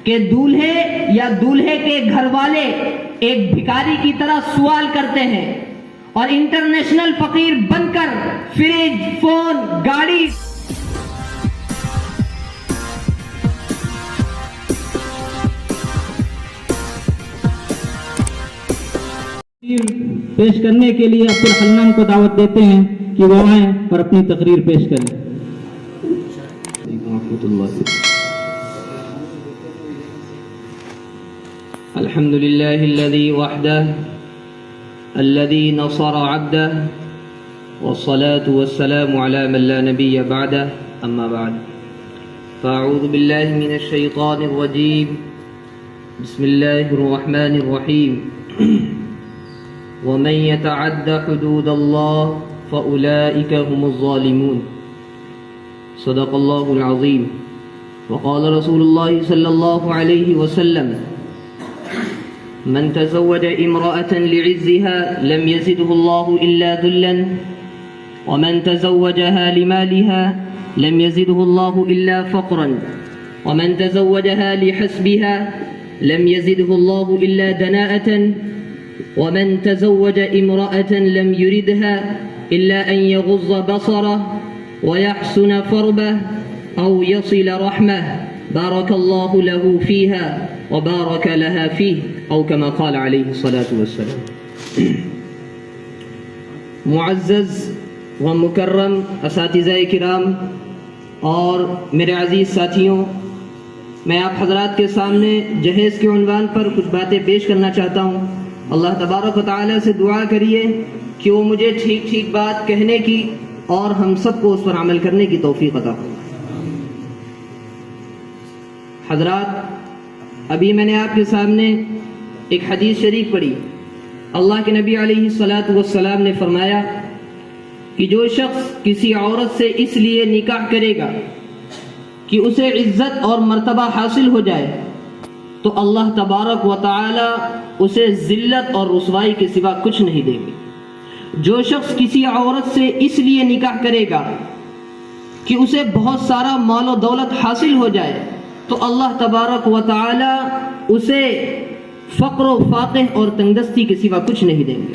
کہ دولہے یا دولہے کے گھر والے ایک بھکاری کی طرح سوال کرتے ہیں اور انٹرنیشنل فقیر بن کر فریج، فون، گاڑی پیش کرنے کے لیے عبد الحنان کو دعوت دیتے ہیں کہ وہ آئیں اور اپنی تقریر پیش کریں۔ الحمد لله الذي وحده الذي نصر عبده والصلاة والسلام على من لا نبي بعده أما بعد فأعوذ بالله من الشيطان الرجيم بسم الله الرحمن الرحيم ومن يتعد حدود الله فأولئك هم الظالمون صدق الله العظيم وقال رسول الله صلى الله عليه وسلم من تزوج امرأة لعزها لم يزده الله إلا ذلا ومن تزوجها لمالها لم يزده الله إلا فقرا ومن تزوجها لحسبها لم يزده الله إلا دناءة ومن تزوج امرأة لم يردها إلا أن يغض بصره ويحسن فربه أو يصل رحمه بارك الله له فيها وبارك لها فيه أو كما قال عليه الصلاة والسلام۔ معزز و مکرم اساتذہ کرام اور میرے عزیز ساتھیوں، میں آپ حضرات کے سامنے جہیز کے عنوان پر کچھ باتیں پیش کرنا چاہتا ہوں۔ اللہ تبارک و تعالیٰ سے دعا کریے کہ وہ مجھے ٹھیک ٹھیک بات کہنے کی اور ہم سب کو اس پر عمل کرنے کی توفیق عطا فرمائے۔ حضرات، ابھی میں نے آپ کے سامنے ایک حدیث شریف پڑھی۔ اللہ کے نبی علیہ الصلاۃ والسلام نے فرمایا کہ جو شخص کسی عورت سے اس لیے نکاح کرے گا کہ اسے عزت اور مرتبہ حاصل ہو جائے تو اللہ تبارک و تعالی اسے ذلت اور رسوائی کے سوا کچھ نہیں دیں گے۔ جو شخص کسی عورت سے اس لیے نکاح کرے گا کہ اسے بہت سارا مال و دولت حاصل ہو جائے تو اللہ تبارک و تعالی اسے فقر و فاقہ اور تنگدستی کے سوا کچھ نہیں دیں گے۔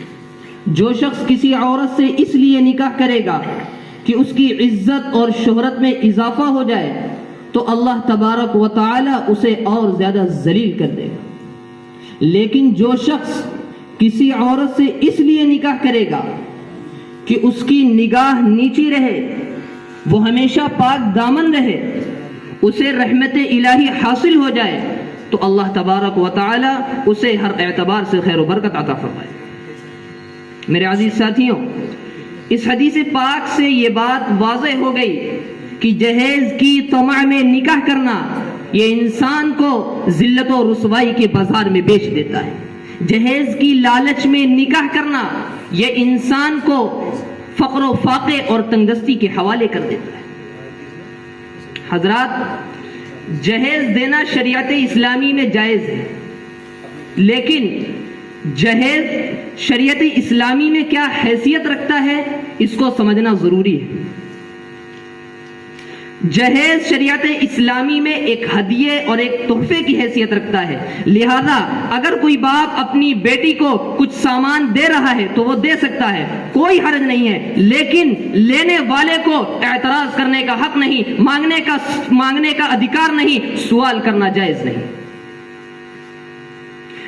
جو شخص کسی عورت سے اس لیے نکاح کرے گا کہ اس کی عزت اور شہرت میں اضافہ ہو جائے تو اللہ تبارک و تعالی اسے اور زیادہ ذلیل کر دے گا۔ لیکن جو شخص کسی عورت سے اس لیے نکاح کرے گا کہ اس کی نگاہ نیچی رہے، وہ ہمیشہ پاک دامن رہے، اسے رحمت الہی حاصل ہو جائے تو اللہ تبارک و تعالی اسے ہر اعتبار سے خیر و برکت عطا فرمائے۔ میرے عزیز ساتھیوں، اس حدیث پاک سے یہ بات واضح ہو گئی کہ جہیز کی طمع میں نکاح کرنا یہ انسان کو ذلت و رسوائی کے بازار میں بیچ دیتا ہے۔ جہیز کی لالچ میں نکاح کرنا یہ انسان کو فقر و فاقے اور تنگدستی کے حوالے کر دیتا ہے۔ حضرات، جہیز دینا شریعت اسلامی میں جائز ہے، لیکن جہیز شریعت اسلامی میں کیا حیثیت رکھتا ہے اس کو سمجھنا ضروری ہے۔ جہیز شریعت اسلامی میں ایک ہدیے اور ایک تحفے کی حیثیت رکھتا ہے، لہذا اگر کوئی باپ اپنی بیٹی کو کچھ سامان دے رہا ہے تو وہ دے سکتا ہے، کوئی حرج نہیں ہے، لیکن لینے والے کو اعتراض کرنے کا حق نہیں، مانگنے کا ادھیکار نہیں، سوال کرنا جائز نہیں۔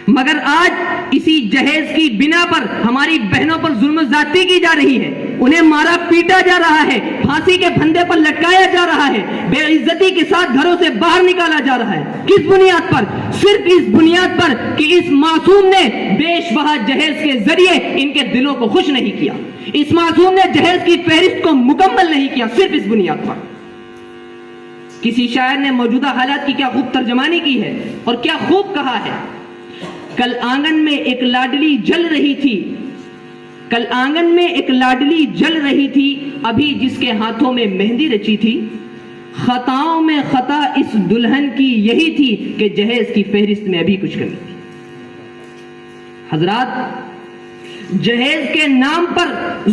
مگر آج اسی جہیز کی بنا پر ہماری بہنوں پر ظلم و زیادتی کی جا رہی ہے، انہیں مارا پیٹا جا رہا ہے، پھانسی کے پھندے پر لٹکایا جا رہا ہے، بے عزتی کے ساتھ گھروں سے باہر نکالا جا رہا ہے۔ کس بنیاد پر؟ صرف اس بنیاد پر کہ اس معصوم نے بیش بہا جہیز کے ذریعے ان کے دلوں کو خوش نہیں کیا، اس معصوم نے جہیز کی فہرست کو مکمل نہیں کیا، صرف اس بنیاد پر۔ کسی شاعر نے موجودہ حالات کی کیا خوب ترجمانی کی ہے اور کیا خوب کہا ہے۔ کل آنگن میں ایک لاڈلی جل رہی تھی، کل آنگن میں ایک لاڈلی جل رہی تھی، ابھی جس کے ہاتھوں میں مہندی رچی تھی، خطاؤں میں خطا اس دلہن کی یہی تھی کہ جہیز کی فہرست میں ابھی کچھ کمی تھی۔ حضرات، جہیز کے نام پر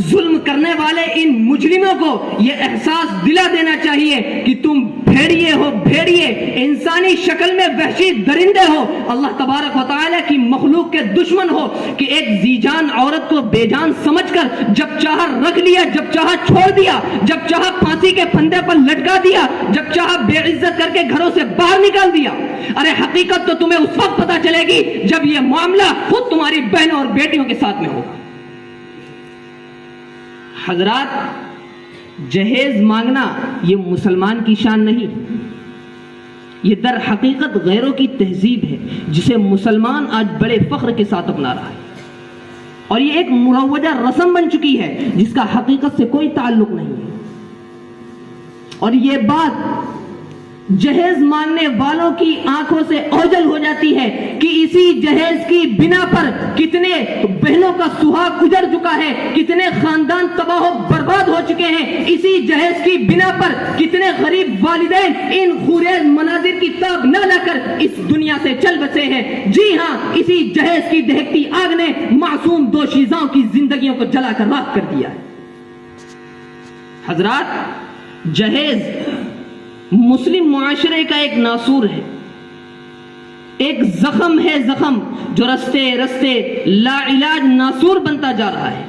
ظلم کرنے والے ان مجرموں کو یہ احساس دلا دینا چاہیے کہ تم بھیڑیے ہو، بھیڑیے، انسانی شکل میں وحشی درندے ہو، اللہ تبارک و تعالیٰ کی مخلوق کے دشمن ہو، کہ ایک ذی جان عورت کو بے جان سمجھ کر جب چاہا رکھ لیا، جب چاہا چھوڑ دیا، جب چاہا پھانسی کے پھندے پر لٹکا دیا، جب چاہا بے عزت کر کے گھروں سے باہر نکال دیا۔ ارے حقیقت تو تمہیں اس وقت پتہ چلے گی جب یہ معاملہ خود تمہاری بہنوں اور بیٹیوں کے ساتھ میں ہو۔ حضرات، جہیز مانگنا یہ مسلمان کی شان نہیں، یہ در حقیقت غیروں کی تہذیب ہے جسے مسلمان آج بڑے فخر کے ساتھ اپنا رہا ہے، اور یہ ایک مروجہ رسم بن چکی ہے جس کا حقیقت سے کوئی تعلق نہیں ہے۔ اور یہ بات جہیز مانگنے والوں کی آنکھوں سے اوجھل ہو جاتی ہے کہ اسی جہیز کی بنا پر کتنے بہنوں کا سہاگ اجڑ چکا ہے، کتنے خاندان تباہ و برباد ہو چکے ہیں، اسی جہیز کی بنا پر کتنے غریب والدین ان خوریز مناظر کی تاب نہ لا کر اس دنیا سے چل بسے ہیں۔ جی ہاں، اسی جہیز کی دہکتی آگ نے معصوم دوشیزاؤں کی زندگیوں کو جلا کر راکھ کر دیا ہے۔ حضرات، جہیز مسلم معاشرے کا ایک ناسور ہے، ایک زخم ہے، زخم جو رستے رستے لا علاج ناسور بنتا جا رہا ہے۔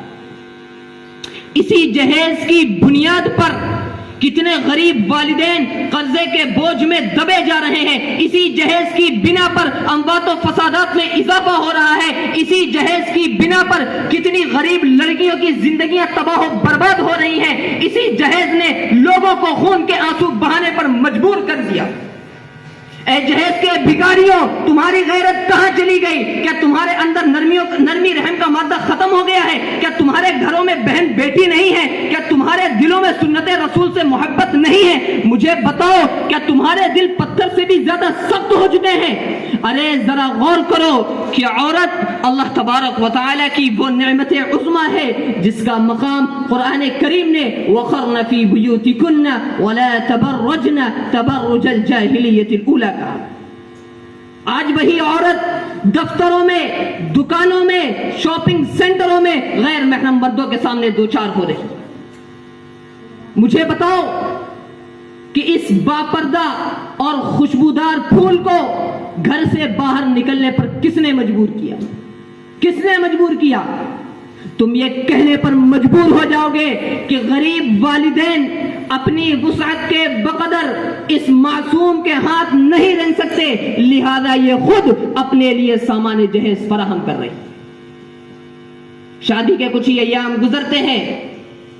اسی جہیز کی بنیاد پر کتنے غریب والدین قرضے کے بوجھ میں دبے جا رہے ہیں، اسی جہیز کی بنا پر اموات و فسادات میں اضافہ ہو رہا ہے، اسی جہیز کی بنا پر کتنی غریب لڑکیوں کی زندگیاں تباہ و برباد ہو رہی ہیں، اسی جہیز نے لوگوں کو خون کے آنسو بہانے پر مجبور کر دیا۔ اے جہیز کے بھکاریوں، تمہاری غیرت کہاں چلی گئی؟ کیا تمہارے اندر نرمی رحم کا مادہ ختم ہو گیا ہے؟ کیا تمہارے گھروں میں بہن بیٹی نہیں ہے؟ کیا تمہارے دلوں میں سنت رسول سے محبت نہیں ہے؟ مجھے بتاؤ، کیا تمہارے دل پتھر سے بھی زیادہ سخت ہو چکے ہیں؟ ارے ذرا غور کرو کہ عورت اللہ تبارک و تعالیٰ کی وہ نعمت عظمیٰ ہے جس کا مقام قرآن کریم نے وَقَرْنَ فِي بُيُوتِكُنَّ وَلَا تَبَرَّجْنَ تَبَرُّجَ الْجَاهِلِيَّةِ الْأُولَىٰ کہا۔ آج وہی عورت دفتروں میں، دکانوں میں، شاپنگ سینٹروں میں غیر محرم مردوں کے سامنے دوچار ہو رہی۔ مجھے بتاؤ کہ اس باپردہ اور خوشبودار پھول کو گھر سے باہر نکلنے پر کس نے مجبور کیا؟ کس نے مجبور کیا؟ تم یہ کہنے پر مجبور ہو جاؤ گے کہ غریب والدین اپنی وسعت کے بقدر اس معصوم کے ہاتھ نہیں رن سکتے، لہذا یہ خود اپنے لیے سامان جہیز فراہم کر رہے ہیں۔ شادی کے کچھ ہی ایام گزرتے ہیں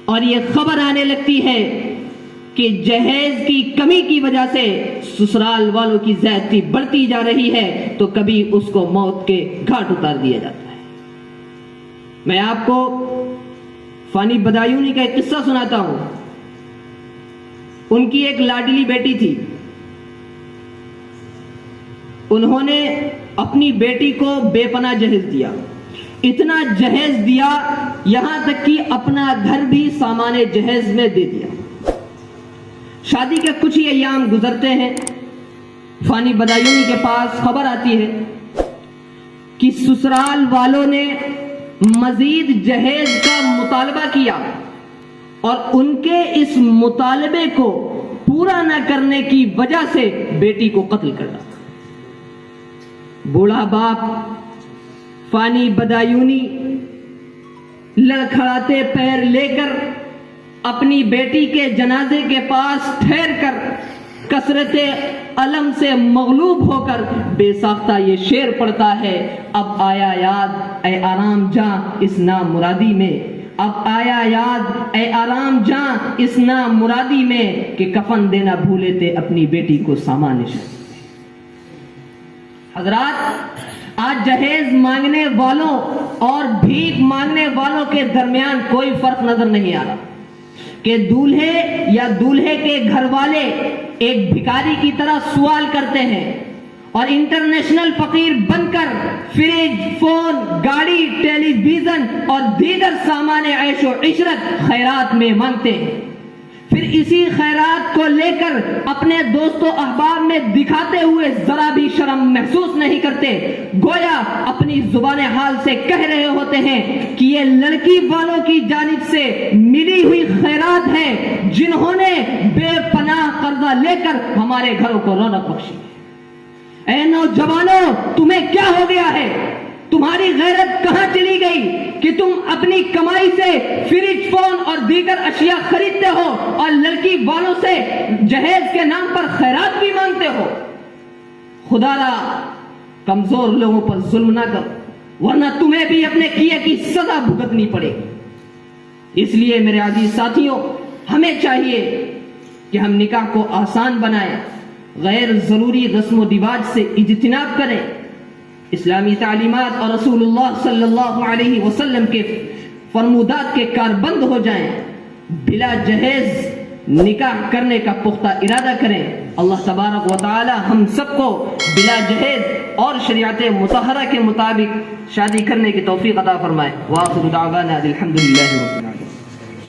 اور یہ خبر آنے لگتی ہے کہ جہیز کی کمی کی وجہ سے سسرال والوں کی زیادتی بڑھتی جا رہی ہے، تو کبھی اس کو موت کے گھاٹ اتار دیا جاتا ہے۔ میں آپ کو فانی بدایونی کا ایک قصہ سناتا ہوں۔ ان کی ایک لاڈلی بیٹی تھی، انہوں نے اپنی بیٹی کو بے پناہ جہیز دیا، اتنا جہیز دیا یہاں تک کہ اپنا گھر بھی سامان جہیز میں دے دیا۔ شادی کے کچھ ہی ایام گزرتے ہیں، فانی بدایونی کے پاس خبر آتی ہے کہ سسرال والوں نے مزید جہیز کا مطالبہ کیا اور ان کے اس مطالبے کو پورا نہ کرنے کی وجہ سے بیٹی کو قتل کر ڈالا۔ بوڑھا باپ فانی بدایونی لڑکھڑاتے پیر لے کر اپنی بیٹی کے جنازے کے پاس ٹھہر کر کثرت علم سے مغلوب ہو کر بے ساختہ یہ شعر پڑھتا ہے، اب آیا یاد اے آرام جاں اس نامرادی میں، اب آیا یاد اے آرام جاں اس نامرادی میں، کہ کفن دینا بھولے تھے اپنی بیٹی کو سامان شہید۔ حضرات، آج جہیز مانگنے والوں اور بھیک مانگنے والوں کے درمیان کوئی فرق نظر نہیں آ رہا کہ دولہے یا دولہے کے گھر والے ایک بھکاری کی طرح سوال کرتے ہیں اور انٹرنیشنل فقیر بن کر فریج، فون، گاڑی، ٹیلی ویژن اور دیگر سامان عیش و عشرت خیرات میں مانگتے ہیں۔ پھر اسی خیرات کو لے کر اپنے دوست و احباب میں دکھاتے ہوئے ذرا بھی شرم محسوس نہیں کرتے، گویا اپنی زبان حال سے کہہ رہے ہوتے ہیں کہ یہ لڑکی والوں کی جانب سے ملی ہوئی خیرات ہے جنہوں نے بے پناہ قرضہ لے کر ہمارے گھروں کو رونق بخشی۔ اے نوجوانوں، تمہیں کیا ہو گیا ہے؟ تمہاری غیرت کہاں چلی گئی کہ تم اپنی کمائی سے فریج، فون اور دیگر اشیاء خریدتے ہو اور لڑکی والوں سے جہیز کے نام پر خیرات بھی مانگتے ہو؟ خدا را کمزور لوگوں پر ظلم نہ کر، ورنہ تمہیں بھی اپنے کیے کی سزا بھگتنی پڑے گی۔ اس لیے میرے عزیز ساتھیوں، ہمیں چاہیے کہ ہم نکاح کو آسان بنائیں، غیر ضروری رسم و رواج سے اجتناب کریں، اسلامی تعلیمات اور رسول اللہ صلی اللہ علیہ وسلم کے فرمودات کے کاربند ہو جائیں، بلا جہیز نکاح کرنے کا پختہ ارادہ کریں۔ اللہ تبارک و تعالی ہم سب کو بلا جہیز اور شریعت مطہرہ کے مطابق شادی کرنے کی توفیق عطا فرمائے۔ وآخر دعوانا الحمدللہ رب العالمین۔